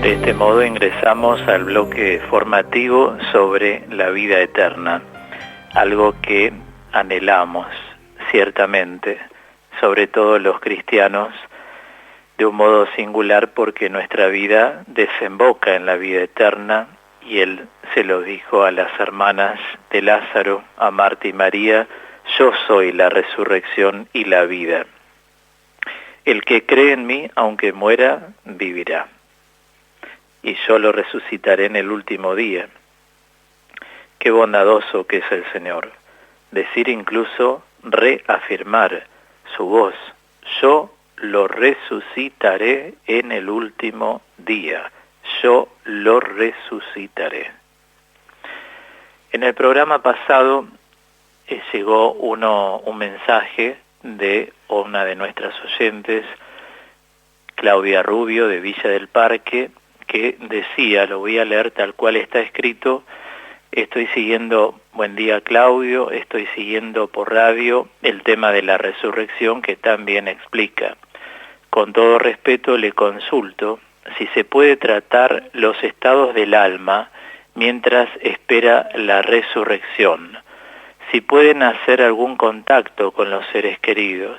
De este modo ingresamos al bloque formativo sobre la vida eterna, algo que anhelamos ciertamente, sobre todo los cristianos, de un modo singular porque nuestra vida desemboca en la vida eterna, y él se lo dijo a las hermanas de Lázaro, a Marta y María: yo soy la resurrección y la vida. El que cree en mí, aunque muera, vivirá. Y yo lo resucitaré en el último día. Qué bondadoso que es el Señor. Decir incluso, reafirmar su voz: yo lo resucitaré en el último día. Yo lo resucitaré. En el programa pasado llegó un mensaje de una de nuestras oyentes, Claudia Rubio, de Villa del Parque, que decía, lo voy a leer tal cual está escrito: estoy siguiendo, buen día Claudio, estoy siguiendo por radio el tema de la resurrección que también explica. Con todo respeto le consulto si se puede tratar los estados del alma mientras espera la resurrección, si pueden hacer algún contacto con los seres queridos.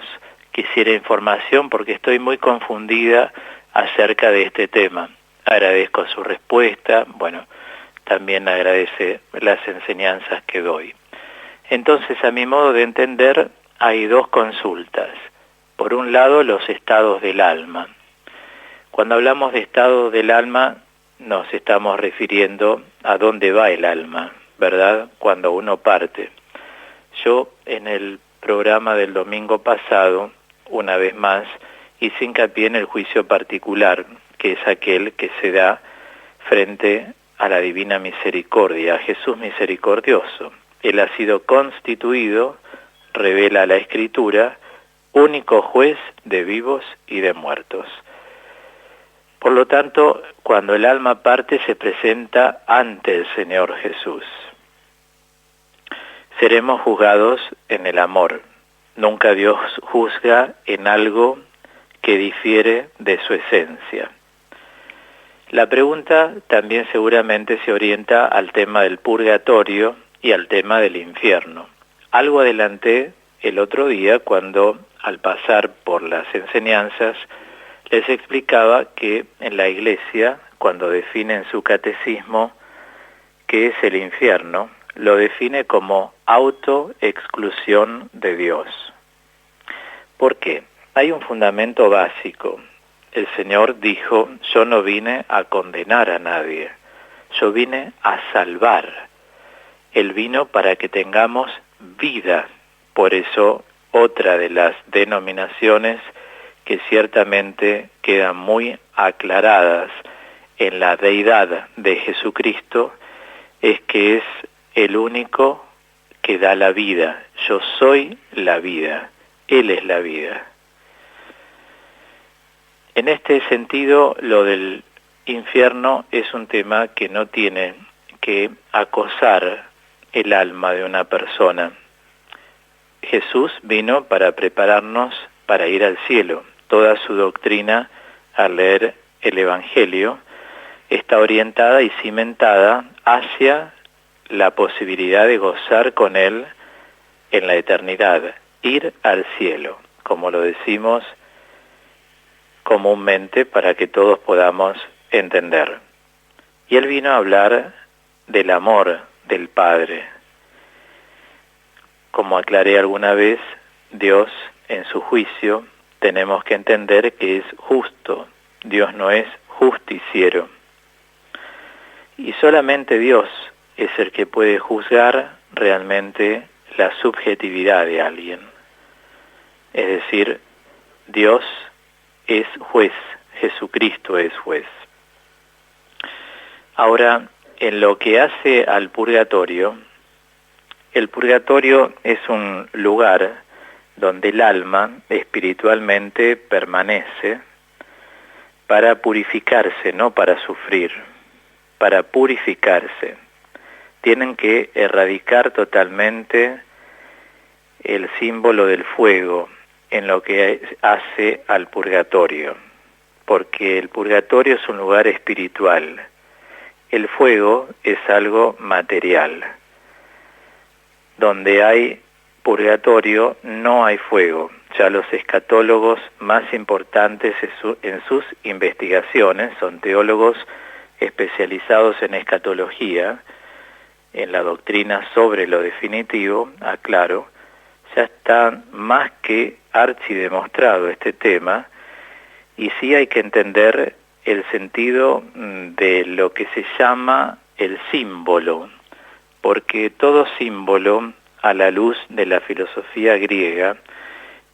Quisiera información porque estoy muy confundida acerca de este tema. Agradezco su respuesta, también agradece las enseñanzas que doy. Entonces, a mi modo de entender, hay dos consultas. Por un lado, los estados del alma. Cuando hablamos de estado del alma, nos estamos refiriendo a dónde va el alma, ¿verdad? Cuando uno parte. Yo, en el programa del domingo pasado, una vez más, hice hincapié en el juicio particular, que es aquel que se da frente a la divina misericordia, a Jesús misericordioso. Él ha sido constituido, revela la Escritura, único juez de vivos y de muertos. Por lo tanto, cuando el alma parte, se presenta ante el Señor Jesús. Seremos juzgados en el amor. Nunca Dios juzga en algo que difiere de su esencia. La pregunta también seguramente se orienta al tema del purgatorio y al tema del infierno. Algo adelanté el otro día cuando, al pasar por las enseñanzas, les explicaba que en la Iglesia, cuando definen su catecismo qué es el infierno, lo define como autoexclusión de Dios. ¿Por qué? Hay un fundamento básico. El Señor dijo: yo no vine a condenar a nadie, yo vine a salvar. Él vino para que tengamos vida. Por eso, otra de las denominaciones que ciertamente quedan muy aclaradas en la deidad de Jesucristo es que es el único que da la vida. Yo soy la vida, Él es la vida. En este sentido, lo del infierno es un tema que no tiene que acosar el alma de una persona. Jesús vino para prepararnos para ir al cielo. Toda su doctrina, al leer el Evangelio, está orientada y cimentada hacia la posibilidad de gozar con Él en la eternidad, ir al cielo, como lo decimos comúnmente para que todos podamos entender. Y Él vino a hablar del amor del Padre. Como aclaré alguna vez, Dios, en su juicio, tenemos que entender que es justo. Dios no es justiciero. Y solamente Dios es el que puede juzgar realmente la subjetividad de alguien. Es decir, Dios es juez, Jesucristo es juez. Ahora, en lo que hace al purgatorio, el purgatorio es un lugar donde el alma espiritualmente permanece para purificarse, no para sufrir, para purificarse. Tienen que erradicar totalmente el símbolo del fuego en lo que hace al purgatorio. porque el purgatorio es un lugar espiritual. El fuego es algo material. Donde hay purgatorio no hay fuego. Ya los escatólogos más importantes en sus investigaciones son teólogos especializados en escatología, en la doctrina sobre lo definitivo, aclaro, ya está más que archidemostrado este tema, y sí hay que entender el sentido de lo que se llama el símbolo, porque todo símbolo, a la luz de la filosofía griega,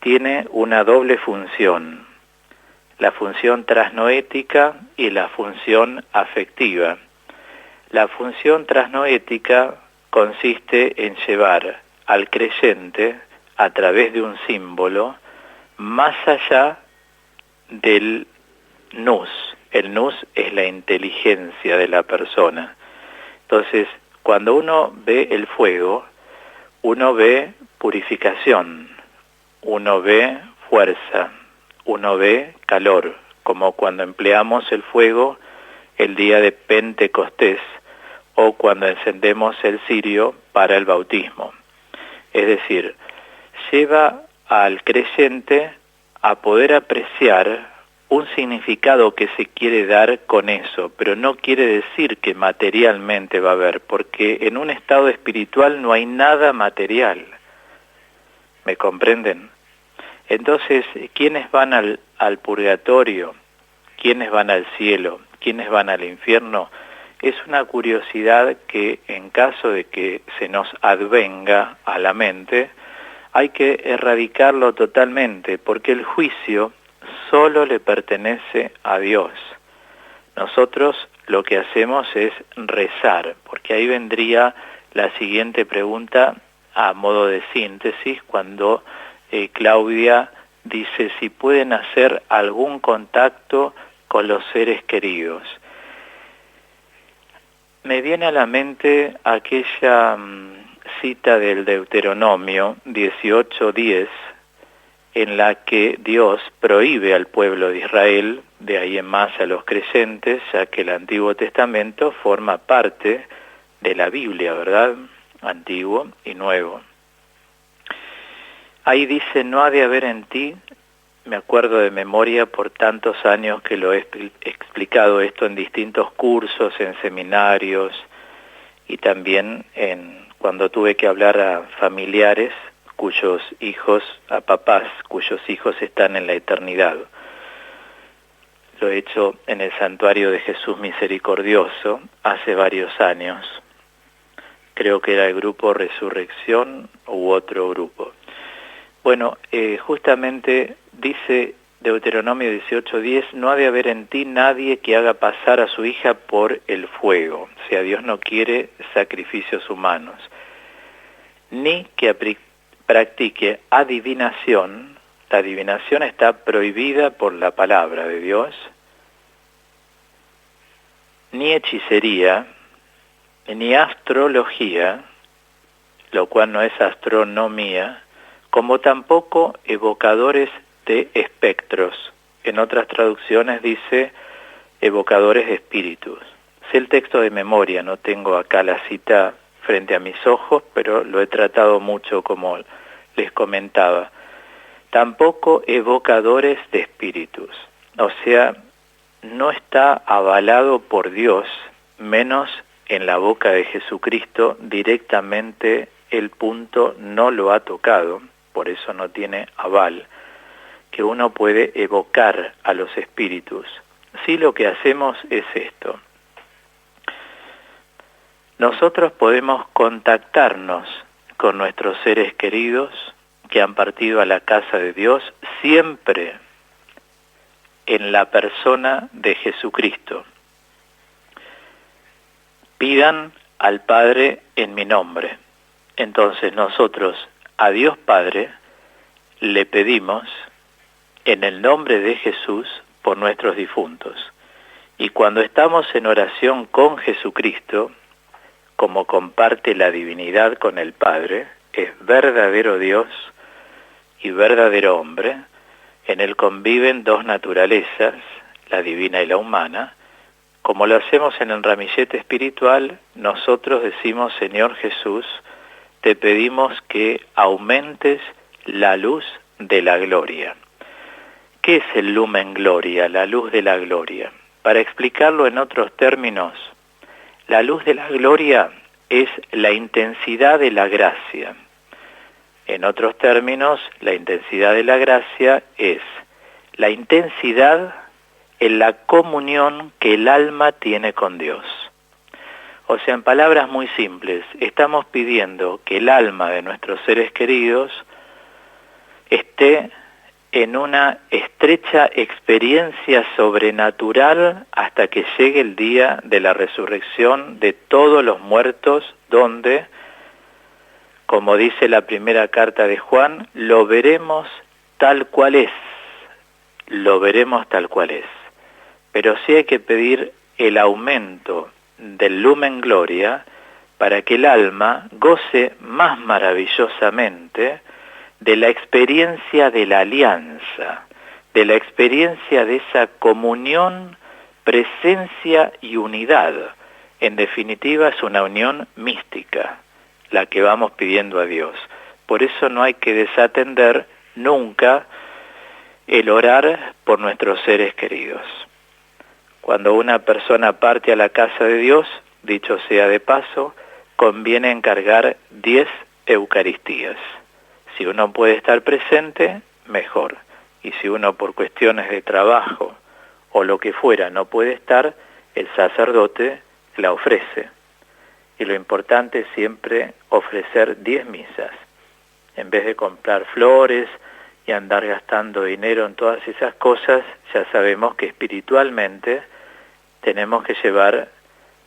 tiene una doble función, la función trasnoética y la función afectiva. La función trasnoética consiste en llevar al creyente, a través de un símbolo, más allá del nous. El nous es la inteligencia de la persona. Entonces, cuando uno ve el fuego, uno ve purificación, uno ve fuerza, uno ve calor, como cuando empleamos el fuego el día de Pentecostés o cuando encendemos el cirio para el bautismo. Es decir, lleva al creyente a poder apreciar un significado que se quiere dar con eso, pero no quiere decir que materialmente va a haber, porque en un estado espiritual no hay nada material. ¿Me comprenden? Entonces, ¿quiénes van al purgatorio? ¿Quiénes van al cielo? ¿Quiénes van al infierno? Es una curiosidad que, en caso de que se nos advenga a la mente, hay que erradicarlo totalmente, porque el juicio solo le pertenece a Dios. Nosotros lo que hacemos es rezar, porque ahí vendría la siguiente pregunta a modo de síntesis, cuando Claudia dice si pueden hacer algún contacto con los seres queridos. Me viene a la mente aquella cita del Deuteronomio 18:10, en la que Dios prohíbe al pueblo de Israel, de ahí en más a los creyentes, ya que el Antiguo Testamento forma parte de la Biblia, ¿verdad? Antiguo y Nuevo. Ahí dice, no ha de haber en ti, me acuerdo de memoria por tantos años que lo he explicado esto en distintos cursos, en seminarios, y también cuando tuve que hablar a familiares cuyos hijos, a papás cuyos hijos están en la eternidad. Lo he hecho en el Santuario de Jesús Misericordioso hace varios años. Creo que era el grupo Resurrección u otro grupo. Bueno, justamente dice Deuteronomio 18:10, no ha de haber en ti nadie que haga pasar a su hija por el fuego. O sea, Dios no quiere sacrificios humanos. Ni que practique adivinación. La adivinación está prohibida por la palabra de Dios. Ni hechicería, ni astrología, lo cual no es astronomía, como tampoco evocadores de espectros. En otras traducciones dice evocadores de espíritus. Sé el texto de memoria, no tengo acá la cita frente a mis ojos, pero lo he tratado mucho como les comentaba. Tampoco evocadores de espíritus. O sea, no está avalado por Dios, menos en la boca de Jesucristo, directamente el punto no lo ha tocado, por eso no tiene aval, que uno puede evocar a los espíritus. Sí, lo que hacemos es esto. Nosotros podemos contactarnos con nuestros seres queridos que han partido a la casa de Dios, siempre en la persona de Jesucristo. Pidan al Padre en mi nombre. Entonces nosotros a Dios Padre le pedimos en el nombre de Jesús por nuestros difuntos. Y cuando estamos en oración con Jesucristo, como comparte la divinidad con el Padre, es verdadero Dios y verdadero hombre, en él conviven dos naturalezas, la divina y la humana, como lo hacemos en el ramillete espiritual, nosotros decimos: Señor Jesús, te pedimos que aumentes la luz de la gloria. ¿Qué es el lumen gloria, la luz de la gloria? Para explicarlo en otros términos, la luz de la gloria es la intensidad de la gracia. En otros términos, la intensidad de la gracia es la intensidad en la comunión que el alma tiene con Dios. O sea, en palabras muy simples, estamos pidiendo que el alma de nuestros seres queridos esté en una estrecha experiencia sobrenatural hasta que llegue el día de la resurrección de todos los muertos, donde, como dice la primera carta de Juan, lo veremos tal cual es. Lo veremos tal cual es. Pero sí hay que pedir el aumento del lumen gloria para que el alma goce más maravillosamente de la experiencia de la alianza, de la experiencia de esa comunión, presencia y unidad. En definitiva, es una unión mística, la que vamos pidiendo a Dios. Por eso no hay que desatender nunca el orar por nuestros seres queridos. Cuando una persona parte a la casa de Dios, dicho sea de paso, conviene encargar 10 Eucaristías. Si uno puede estar presente, mejor. Y si uno por cuestiones de trabajo o lo que fuera no puede estar, el sacerdote la ofrece. Y lo importante es siempre ofrecer 10 misas. En vez de comprar flores y andar gastando dinero en todas esas cosas, ya sabemos que espiritualmente tenemos que llevar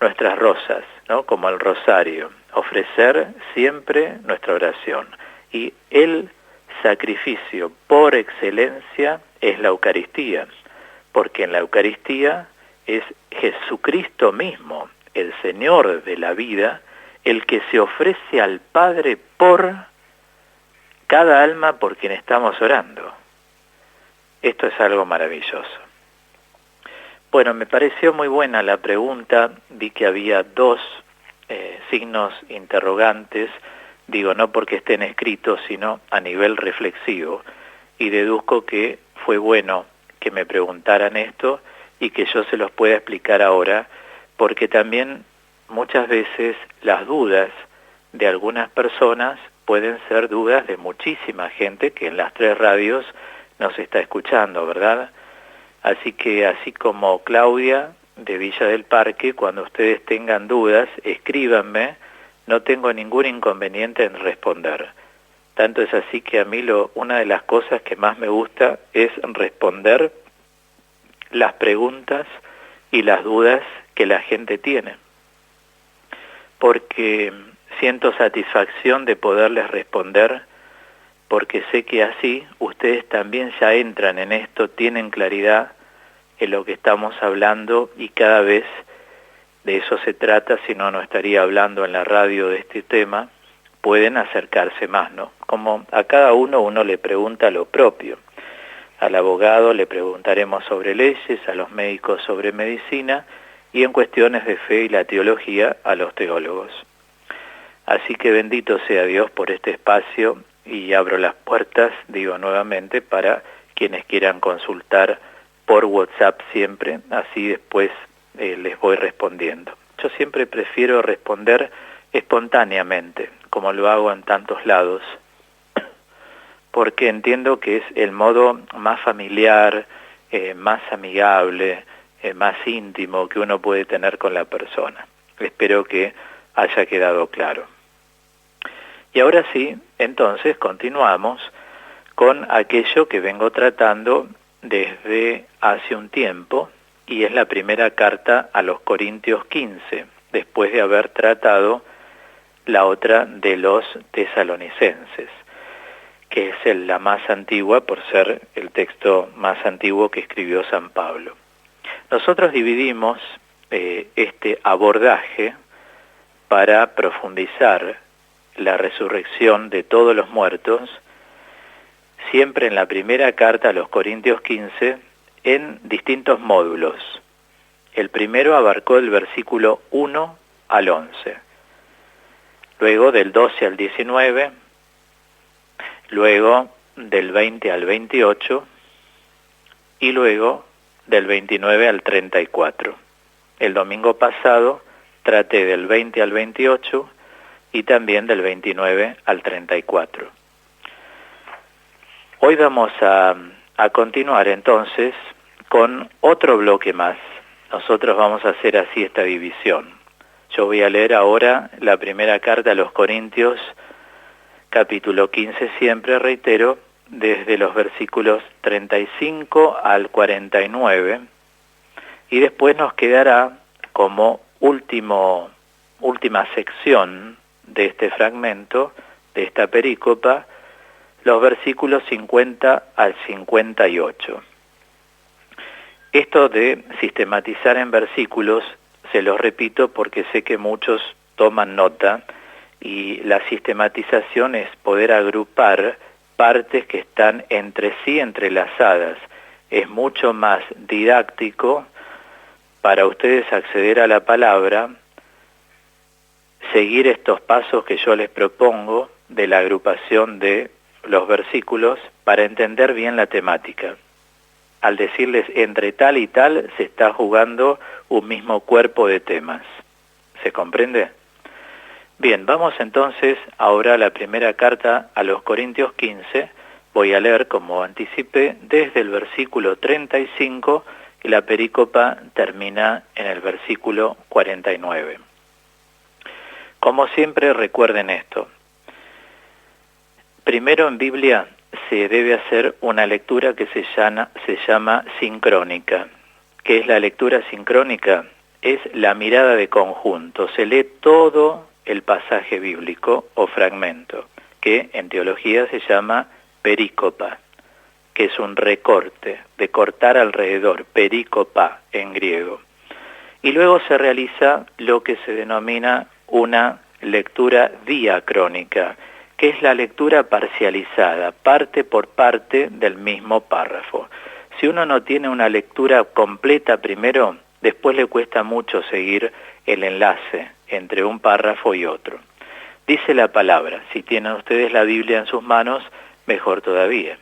nuestras rosas, ¿no? Como el rosario, ofrecer siempre nuestra oración. Y el sacrificio por excelencia es la Eucaristía, porque en la Eucaristía es Jesucristo mismo, el Señor de la vida, el que se ofrece al Padre por cada alma por quien estamos orando. Esto es algo maravilloso. Bueno, me pareció muy buena la pregunta, vi que había 2 signos interrogantes, digo, no porque estén escritos, sino a nivel reflexivo, y deduzco que fue bueno que me preguntaran esto y que yo se los pueda explicar ahora, porque también muchas veces las dudas de algunas personas pueden ser dudas de muchísima gente que en las 3 radios nos está escuchando, ¿verdad? Así que, así como Claudia de Villa del Parque, cuando ustedes tengan dudas, escríbanme, no tengo ningún inconveniente en responder. Tanto es así que a mí una de las cosas que más me gusta es responder las preguntas y las dudas que la gente tiene, porque siento satisfacción de poderles responder, porque sé que así ustedes también ya entran en esto, tienen claridad en lo que estamos hablando, y cada vez de eso se trata, si no, no estaría hablando en la radio de este tema. Pueden acercarse más, ¿no? Como a cada uno le pregunta lo propio. Al abogado le preguntaremos sobre leyes, a los médicos sobre medicina, y en cuestiones de fe y la teología a los teólogos. Así que bendito sea Dios por este espacio, y abro las puertas, digo nuevamente, para quienes quieran consultar por WhatsApp siempre, así después les voy respondiendo. Yo siempre prefiero responder espontáneamente, como lo hago en tantos lados, porque entiendo que es el modo más familiar, más amigable, más íntimo que uno puede tener con la persona. Espero que haya quedado claro. Y ahora sí, entonces continuamos con aquello que vengo tratando desde hace un tiempo, y es la primera carta a los Corintios 15, después de haber tratado la otra de los Tesalonicenses, que es la más antigua por ser el texto más antiguo que escribió San Pablo. Nosotros dividimos este abordaje para profundizar la resurrección de todos los muertos, siempre en la primera carta a los Corintios 15, en distintos módulos. El primero abarcó el versículo 1 al 11, luego del 12 al 19, luego del 20 al 28 y luego del 29 al 34. El domingo pasado traté del 20 al 28 y también del 29 al 34. Hoy vamos a continuar entonces con otro bloque más. Nosotros vamos a hacer así esta división. Yo voy a leer ahora la primera carta a los Corintios, capítulo 15, siempre reitero, desde los versículos 35 al 49, y después nos quedará como última sección de este fragmento, de esta perícopa, los versículos 50 al 58. Esto de sistematizar en versículos, se los repito porque sé que muchos toman nota, y la sistematización es poder agrupar partes que están entre sí entrelazadas. Es mucho más didáctico para ustedes acceder a la palabra, seguir estos pasos que yo les propongo de la agrupación de los versículos para entender bien la temática. Al decirles entre tal y tal, se está jugando un mismo cuerpo de temas. ¿Se comprende? Bien, vamos entonces ahora a la primera carta a los Corintios 15. Voy a leer, como anticipé, desde el versículo 35 y la perícopa termina en el versículo 49. Como siempre, recuerden esto. Primero, en Biblia se debe hacer una lectura que se llama sincrónica. ¿Qué es la lectura sincrónica? Es la mirada de conjunto. Se lee todo el pasaje bíblico o fragmento, que en teología se llama perícopa, que es un recorte, de cortar alrededor, perícopa en griego. Y luego se realiza lo que se denomina una lectura diacrónica, que es la lectura parcializada, parte por parte del mismo párrafo. Si uno no tiene una lectura completa primero, después le cuesta mucho seguir el enlace entre un párrafo y otro. Dice la palabra, si tienen ustedes la Biblia en sus manos, mejor todavía.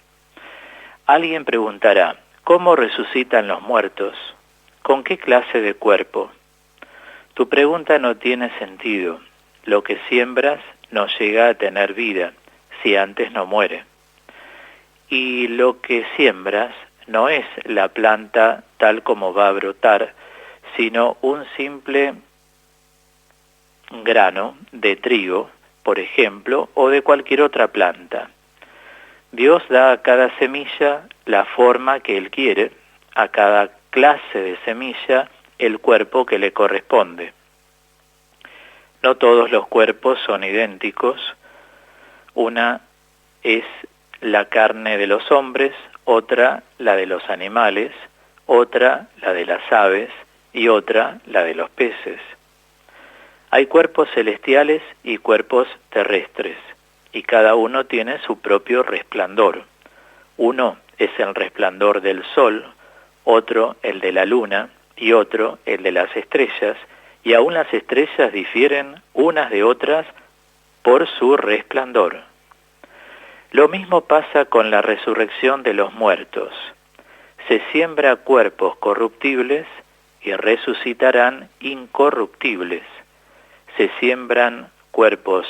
Alguien preguntará, ¿cómo resucitan los muertos? ¿Con qué clase de cuerpo? Tu pregunta no tiene sentido. Lo que siembras no llega a tener vida si antes no muere. Y lo que siembras no es la planta tal como va a brotar, sino un simple grano de trigo, por ejemplo, o de cualquier otra planta. Dios da a cada semilla la forma que Él quiere, a cada clase de semilla el cuerpo que le corresponde. No todos los cuerpos son idénticos. Una es la carne de los hombres, otra la de los animales, otra la de las aves y otra la de los peces. Hay cuerpos celestiales y cuerpos terrestres, y cada uno tiene su propio resplandor. Uno es el resplandor del sol, otro el de la luna y otro el de las estrellas, y aún las estrellas difieren unas de otras por su resplandor. Lo mismo pasa con la resurrección de los muertos. Se siembra cuerpos corruptibles y resucitarán incorruptibles. Se siembran cuerpos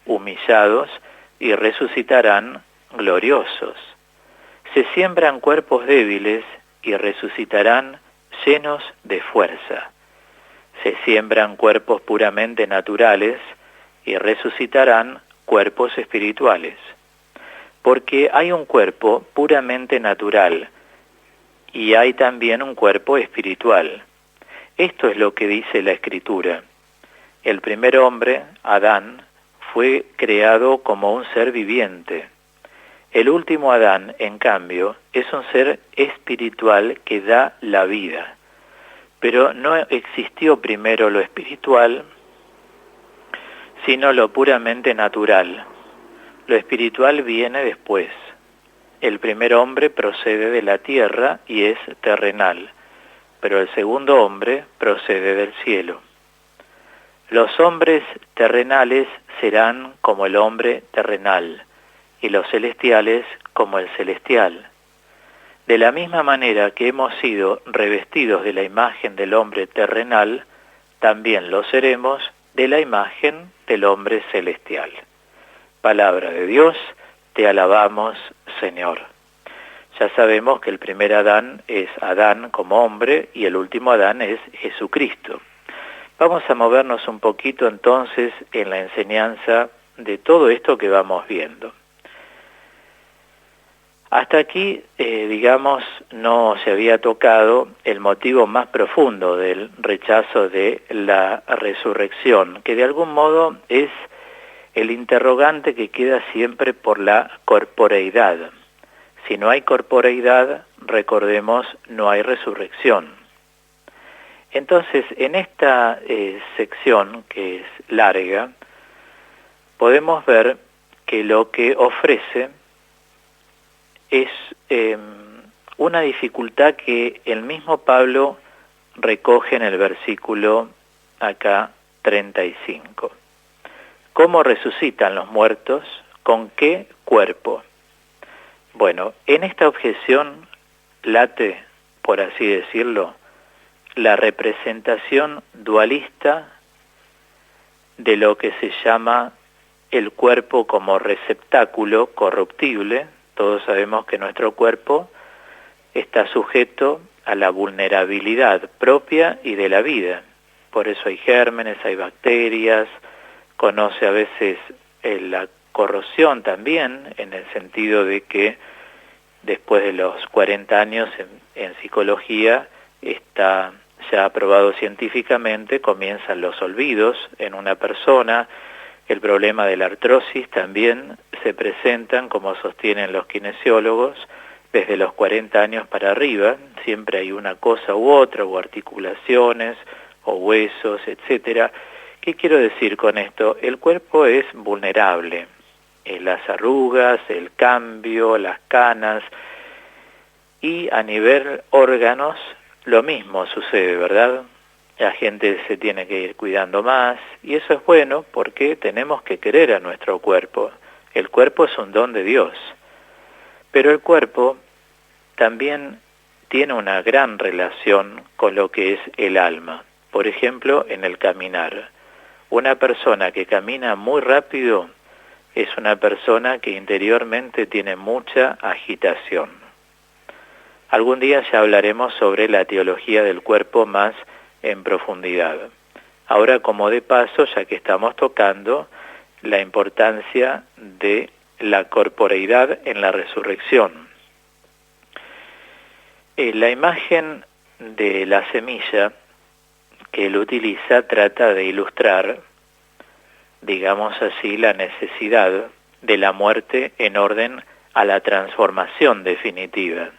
humillados y resucitarán gloriosos. Se siembran cuerpos débiles y resucitarán llenos de fuerza. Se siembran cuerpos puramente naturales y resucitarán cuerpos espirituales. Porque hay un cuerpo puramente natural y hay también un cuerpo espiritual. Esto es lo que dice la Escritura. El primer hombre, Adán, fue creado como un ser viviente. El último Adán, en cambio, es un ser espiritual que da la vida. Pero no existió primero lo espiritual, sino lo puramente natural. Lo espiritual viene después. el primer hombre procede de la tierra y es terrenal, pero el segundo hombre procede del cielo. Los hombres terrenales serán como el hombre terrenal, y los celestiales como el celestial. De la misma manera que hemos sido revestidos de la imagen del hombre terrenal, también lo seremos de la imagen del hombre celestial. Palabra de Dios, te alabamos, Señor. Ya sabemos que el primer Adán es Adán como hombre y el último Adán es Jesucristo. Vamos a movernos un poquito entonces en la enseñanza de todo esto que vamos viendo. Hasta aquí, digamos, no se había tocado el motivo más profundo del rechazo de la resurrección, que de algún modo es el interrogante que queda siempre por la corporeidad. Si no hay corporeidad, recordemos, no hay resurrección. Entonces, en esta sección, que es larga, podemos ver que lo que ofrece es una dificultad que el mismo Pablo recoge en el versículo acá 35. ¿Cómo resucitan los muertos? ¿Con qué cuerpo? Bueno, en esta objeción late, por así decirlo, la representación dualista de lo que se llama el cuerpo como receptáculo corruptible. Todos sabemos que nuestro cuerpo está sujeto a la vulnerabilidad propia y de la vida. Por eso hay gérmenes, hay bacterias, conoce a veces la corrosión también, en el sentido de que después de los 40 años en psicología está ya aprobado científicamente, comienzan los olvidos en una persona. El problema de la artrosis también se presentan, como sostienen los kinesiólogos, desde los 40 años para arriba. Siempre hay una cosa u otra, o articulaciones, o huesos, etcétera. ¿Qué quiero decir con esto? El cuerpo es vulnerable. Las arrugas, el cambio, las canas, y a nivel órganos lo mismo sucede, ¿verdad? La gente se tiene que ir cuidando más, y eso es bueno porque tenemos que querer a nuestro cuerpo. El cuerpo es un don de Dios, pero el cuerpo también tiene una gran relación con lo que es el alma. Por ejemplo, en el caminar. Una persona que camina muy rápido es una persona que interiormente tiene mucha agitación. Algún día ya hablaremos sobre la teología del cuerpo más en profundidad. Ahora, como de paso, ya que estamos tocando la importancia de la corporeidad en la resurrección. La imagen de la semilla que él utiliza trata de ilustrar, digamos así, la necesidad de la muerte en orden a la transformación definitiva.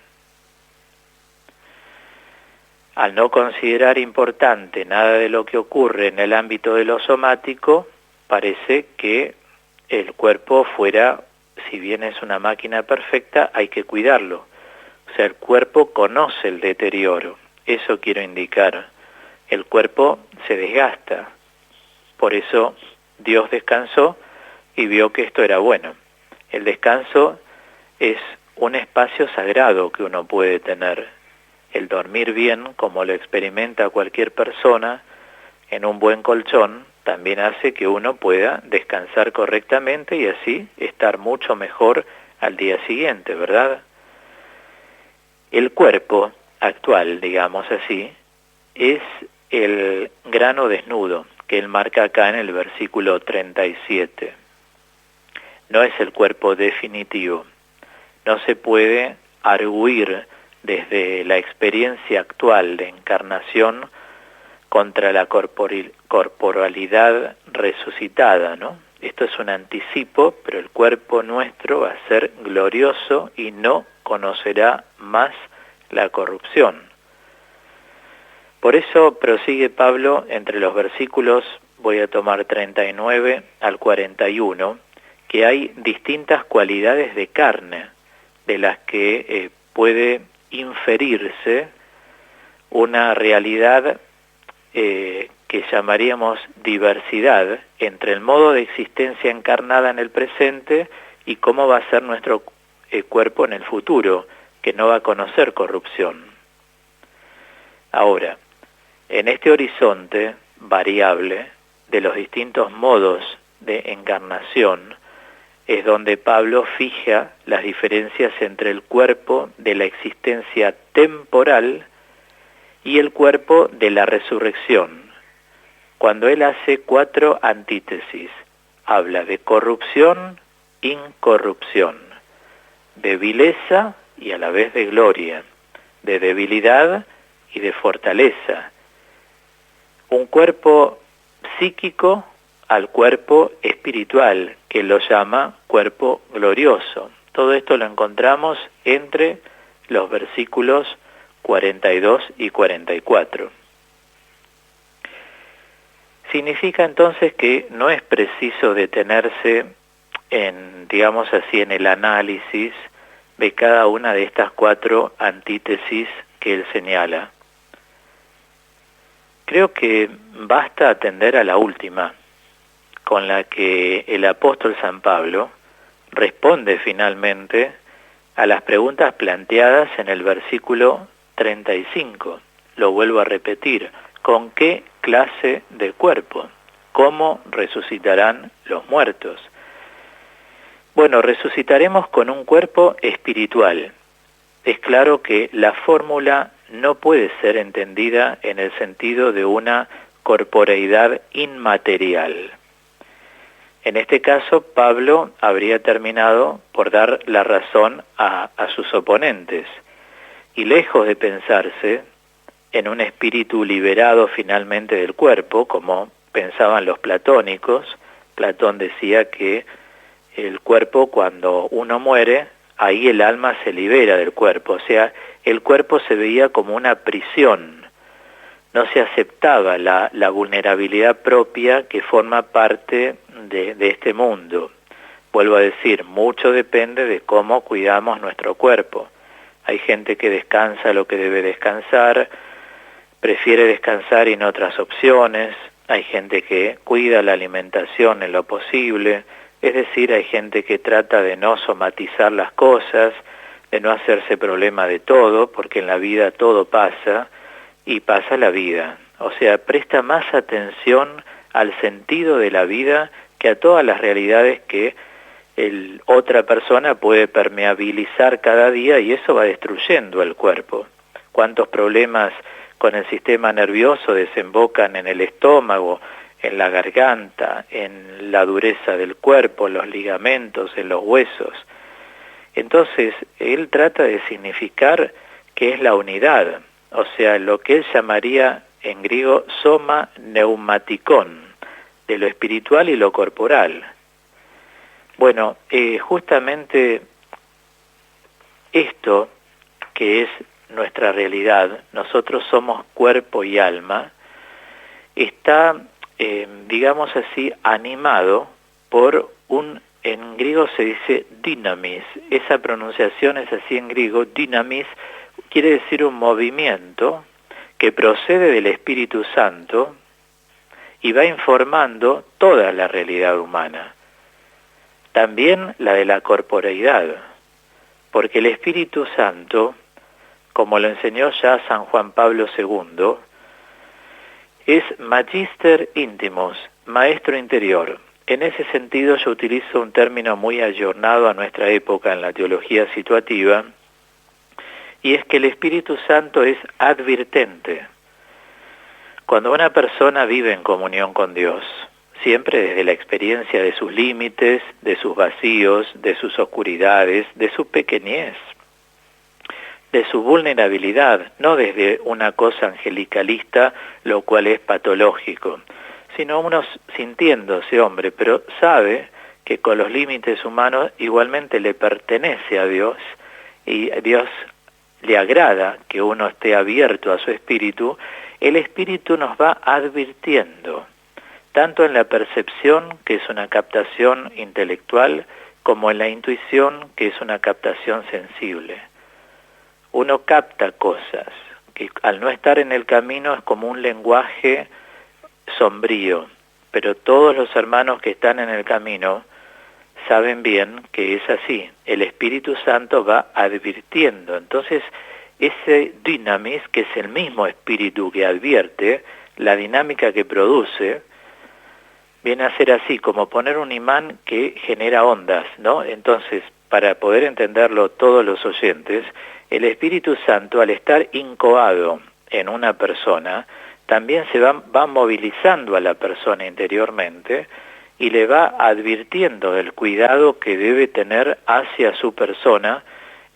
Al no considerar importante nada de lo que ocurre en el ámbito de lo somático, parece que el cuerpo fuera, si bien es una máquina perfecta, hay que cuidarlo. O sea, el cuerpo conoce el deterioro, eso quiero indicar. El cuerpo se desgasta, por eso Dios descansó y vio que esto era bueno. El descanso es un espacio sagrado que uno puede tener. El dormir bien, como lo experimenta cualquier persona, en un buen colchón, también hace que uno pueda descansar correctamente y así estar mucho mejor al día siguiente, ¿verdad? El cuerpo actual, digamos así, es el grano desnudo que él marca acá en el versículo 37. No es el cuerpo definitivo. No se puede arguir desde la experiencia actual de encarnación contra la corporalidad resucitada, ¿no? Esto es un anticipo, pero el cuerpo nuestro va a ser glorioso y no conocerá más la corrupción. Por eso prosigue Pablo entre los versículos, voy a tomar 39 al 41, que hay distintas cualidades de carne. de las que puede inferirse una realidad que llamaríamos diversidad entre el modo de existencia encarnada en el presente y cómo va a ser nuestro cuerpo en el futuro, que no va a conocer corrupción. Ahora, en este horizonte variable de los distintos modos de encarnación, es donde Pablo fija las diferencias entre el cuerpo de la existencia temporal y el cuerpo de la resurrección, cuando él hace 4 antítesis. Habla de corrupción, incorrupción, de vileza y a la vez de gloria, de debilidad y de fortaleza. Un cuerpo psíquico al cuerpo espiritual, que lo llama cuerpo glorioso. Todo esto lo encontramos entre los versículos 42 y 44. Significa entonces que no es preciso detenerse en, digamos así, en el análisis de cada una de estas 4 antítesis que él señala. Creo que basta atender a la última, con la que el apóstol San Pablo responde finalmente a las preguntas planteadas en el versículo 35. Lo vuelvo a repetir: ¿con qué clase de cuerpo? ¿Cómo resucitarán los muertos? Bueno, resucitaremos con un cuerpo espiritual. Es claro que la fórmula no puede ser entendida en el sentido de una corporeidad inmaterial. En este caso, Pablo habría terminado por dar la razón a sus oponentes, y lejos de pensarse en un espíritu liberado finalmente del cuerpo, como pensaban los platónicos. Platón decía que el cuerpo, cuando uno muere, ahí el alma se libera del cuerpo, o sea, el cuerpo se veía como una prisión. No se aceptaba la vulnerabilidad propia que forma parte de este mundo. Vuelvo a decir, mucho depende de cómo cuidamos nuestro cuerpo. Hay gente que descansa lo que debe descansar, prefiere descansar en otras opciones. Hay gente que cuida la alimentación en lo posible. Es decir, hay gente que trata de no somatizar las cosas, de no hacerse problema de todo, porque en la vida todo pasa, y pasa la vida. O sea, presta más atención al sentido de la vida que a todas las realidades que otra persona puede permeabilizar cada día, y eso va destruyendo el cuerpo. ¿Cuántos problemas con el sistema nervioso desembocan en el estómago, en la garganta, en la dureza del cuerpo, en los ligamentos, en los huesos? Entonces, él trata de significar que es la unidad, o sea, lo que él llamaría en griego soma neumatikon, de lo espiritual y lo corporal. Bueno, justamente esto que es nuestra realidad, nosotros somos cuerpo y alma, está, digamos así, animado por en griego se dice dynamis. Esa pronunciación es así en griego. Dynamis quiere decir un movimiento que procede del Espíritu Santo y va informando toda la realidad humana, también la de la corporeidad, porque el Espíritu Santo, como lo enseñó ya San Juan Pablo II, es Magister Intimus, maestro interior. En ese sentido yo utilizo un término muy ayornado a nuestra época en la teología situativa, y es que el Espíritu Santo es advirtente. Cuando una persona vive en comunión con Dios, siempre desde la experiencia de sus límites, de sus vacíos, de sus oscuridades, de su pequeñez, de su vulnerabilidad, no desde una cosa angelicalista, lo cual es patológico, sino uno sintiéndose hombre, pero sabe que con los límites humanos igualmente le pertenece a Dios, y a Dios le agrada que uno esté abierto a su espíritu. El espíritu nos va advirtiendo, tanto en la percepción, que es una captación intelectual, como en la intuición, que es una captación sensible. Uno capta cosas, que al no estar en el camino es como un lenguaje sombrío, pero todos los hermanos que están en el camino saben bien que es así. El Espíritu Santo va advirtiendo. Entonces, ese dynamis, que es el mismo espíritu que advierte, la dinámica que produce, viene a ser así, como poner un imán que genera ondas, ¿no? Entonces, para poder entenderlo todos los oyentes, el Espíritu Santo, al estar incoado en una persona, también se va movilizando a la persona interiormente y le va advirtiendo del cuidado que debe tener hacia su persona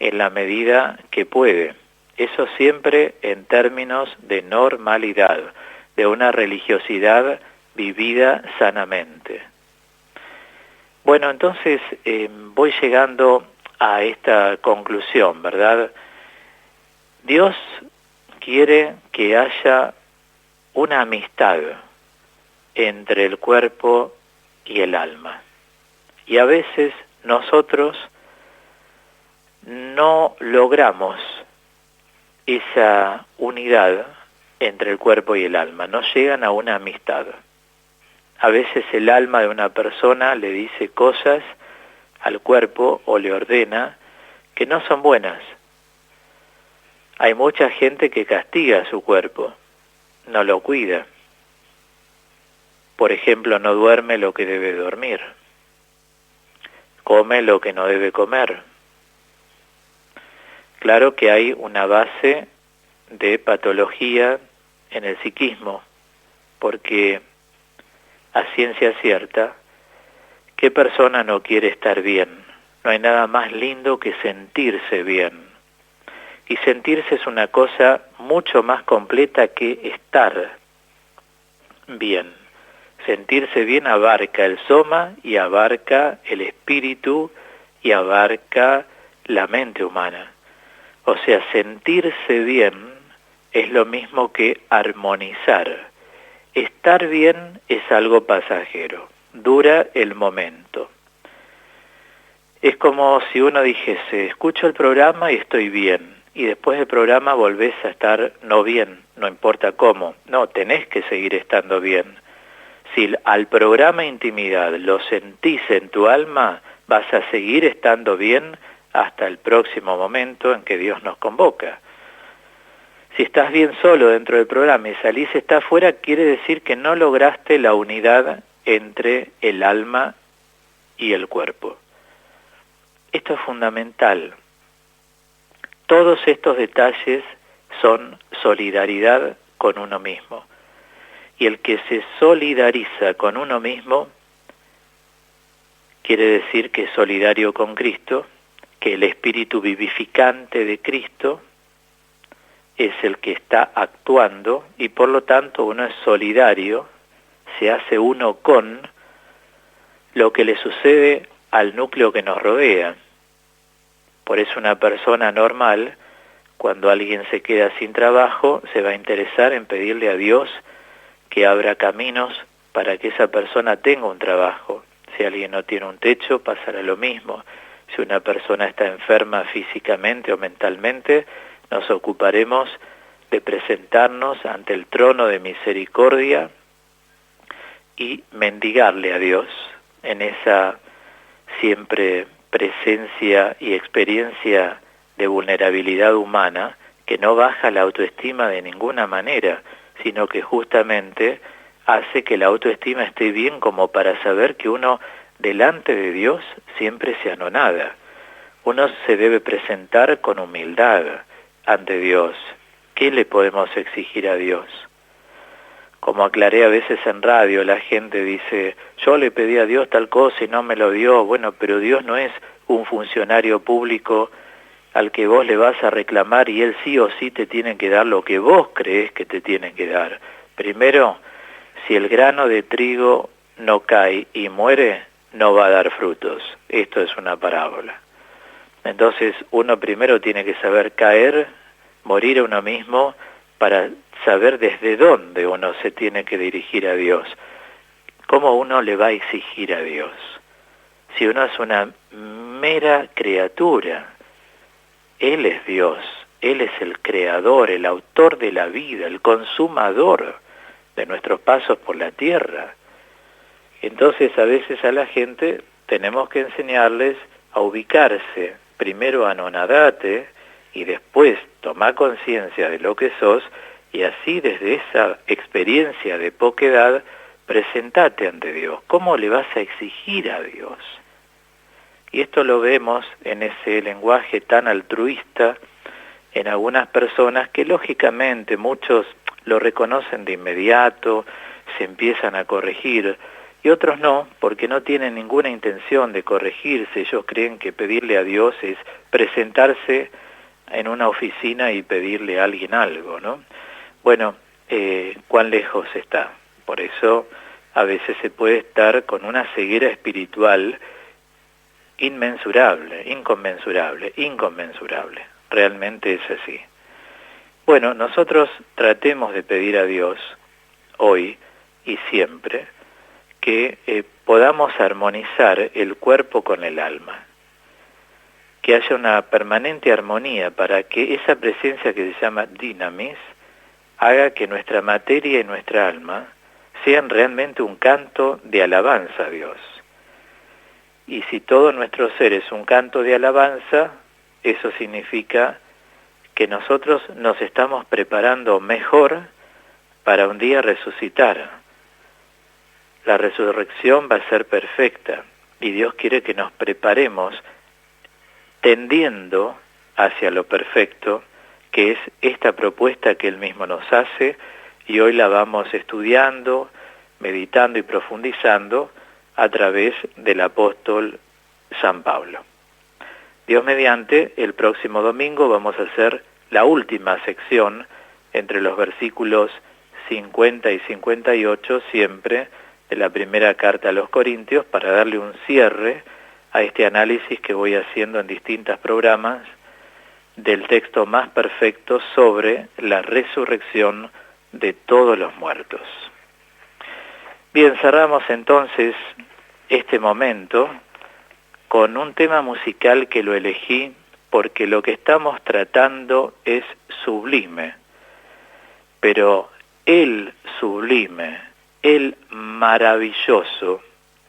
en la medida que puede. Eso siempre en términos de normalidad, de una religiosidad vivida sanamente. Bueno, entonces voy llegando a esta conclusión, ¿verdad? Dios quiere que haya una amistad entre el cuerpo y el alma. Y a veces nosotros no logramos esa unidad entre el cuerpo y el alma, no llegan a una amistad. A veces el alma de una persona le dice cosas al cuerpo o le ordena que no son buenas. Hay mucha gente que castiga a su cuerpo, no lo cuida. Por ejemplo, no duerme lo que debe dormir, come lo que no debe comer. Claro que hay una base de patología en el psiquismo, porque a ciencia cierta, ¿qué persona no quiere estar bien? No hay nada más lindo que sentirse bien. Y sentirse es una cosa mucho más completa que estar bien. Sentirse bien abarca el soma y abarca el espíritu y abarca la mente humana. O sea, sentirse bien es lo mismo que armonizar. Estar bien es algo pasajero, dura el momento. Es como si uno dijese, escucho el programa y estoy bien, y después del programa volvés a estar no bien, no importa cómo. No, tenés que seguir estando bien. Si al programa Intimidad lo sentís en tu alma, vas a seguir estando bien hasta el próximo momento en que Dios nos convoca. Si estás bien solo dentro del programa y salís está afuera, quiere decir que no lograste la unidad entre el alma y el cuerpo. Esto es fundamental. Todos estos detalles son solidaridad con uno mismo. Y el que se solidariza con uno mismo quiere decir que es solidario con Cristo, que el espíritu vivificante de Cristo es el que está actuando y por lo tanto uno es solidario, se hace uno con lo que le sucede al núcleo que nos rodea. Por eso una persona normal, cuando alguien se queda sin trabajo, se va a interesar en pedirle a Dios que abra caminos para que esa persona tenga un trabajo. Si alguien no tiene un techo, pasará lo mismo. Si una persona está enferma físicamente o mentalmente, nos ocuparemos de presentarnos ante el trono de misericordia y mendigarle a Dios en esa siempre presencia y experiencia de vulnerabilidad humana que no baja la autoestima de ninguna manera, sino que justamente hace que la autoestima esté bien como para saber que uno delante de Dios siempre se anonada. Uno se debe presentar con humildad ante Dios. ¿Qué le podemos exigir a Dios? Como aclaré a veces en radio, la gente dice, yo le pedí a Dios tal cosa y no me lo dio. Bueno, pero Dios no es un funcionario público al que vos le vas a reclamar y él sí o sí te tiene que dar lo que vos crees que te tiene que dar. Primero, si el grano de trigo no cae y muere, no va a dar frutos. Esto es una parábola. Entonces, uno primero tiene que saber caer, morir a uno mismo, para saber desde dónde uno se tiene que dirigir a Dios. ¿Cómo uno le va a exigir a Dios? si uno es una mera criatura? Él es Dios, Él es el creador, el autor de la vida, el consumador de nuestros pasos por la tierra. Entonces a veces a la gente tenemos que enseñarles a ubicarse, primero anonadate y después tomá conciencia de lo que sos, y así desde esa experiencia de poquedad presentate ante Dios. ¿Cómo le vas a exigir a Dios? Y esto lo vemos en ese lenguaje tan altruista en algunas personas que lógicamente muchos lo reconocen de inmediato, se empiezan a corregir, y otros no, porque no tienen ninguna intención de corregirse. Ellos creen que pedirle a Dios es presentarse en una oficina y pedirle a alguien algo, ¿no? Bueno, cuán lejos está. Por eso a veces se puede estar con una ceguera espiritual inmensurable, inconmensurable. Realmente es así. Bueno, nosotros tratemos de pedir a Dios hoy y siempre que podamos armonizar el cuerpo con el alma, que haya una permanente armonía para que esa presencia que se llama dinamis haga que nuestra materia y nuestra alma sean realmente un canto de alabanza a Dios. Y si todo nuestro ser es un canto de alabanza, eso significa que nosotros nos estamos preparando mejor para un día resucitar. La resurrección va a ser perfecta y Dios quiere que nos preparemos tendiendo hacia lo perfecto, que es esta propuesta que Él mismo nos hace, y hoy la vamos estudiando, meditando y profundizando a través del apóstol San Pablo. Dios mediante, el próximo domingo vamos a hacer la última sección entre los versículos 50 y 58, siempre de la primera carta a los Corintios, para darle un cierre a este análisis que voy haciendo en distintos programas del texto más perfecto sobre la resurrección de todos los muertos. Bien, cerramos entonces este momento con un tema musical que lo elegí porque lo que estamos tratando es sublime, pero el sublime, el maravilloso,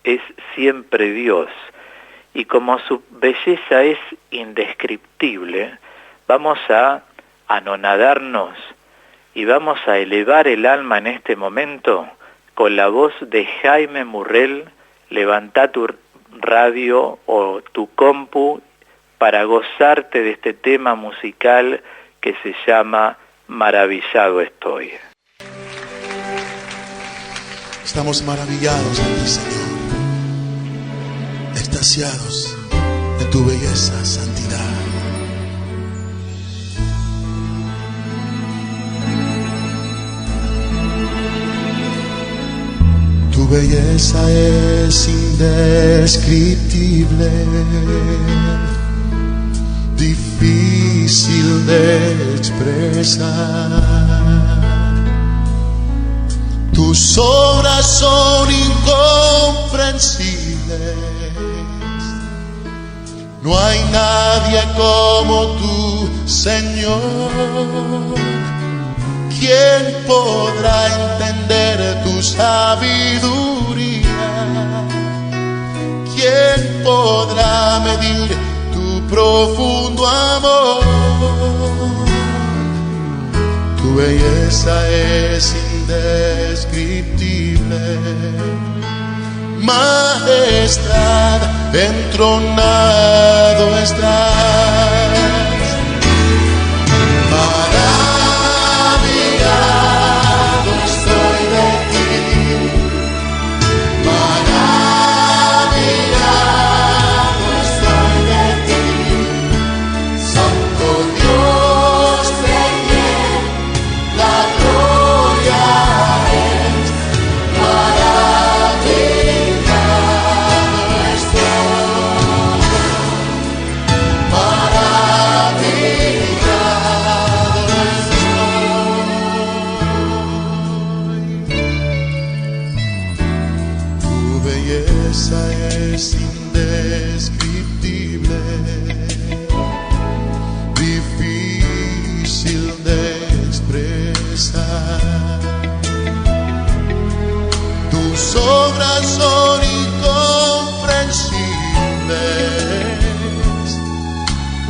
es siempre Dios, y como su belleza es indescriptible, vamos a anonadarnos y vamos a elevar el alma en este momento con la voz de Jaime Murrell. Levantá tu radio o tu compu para gozarte de este tema musical que se llama Maravillado estoy. Estamos maravillados de ti, Señor, extasiados de tu belleza, santidad. Tu belleza es indescriptible, difícil de expresar. Tus obras son incomprensibles. No hay nadie como tú, Señor. ¿Quién podrá entender tu sabiduría? ¿Quién podrá medir tu profundo amor? Tu belleza es indescriptible, majestad entronado estás. Maravillado estoy de ti, maravillado estoy de ti, Santo Dios de quien la gloria es. Maravillado estoy,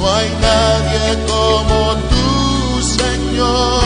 no hay nadie como tú, Señor.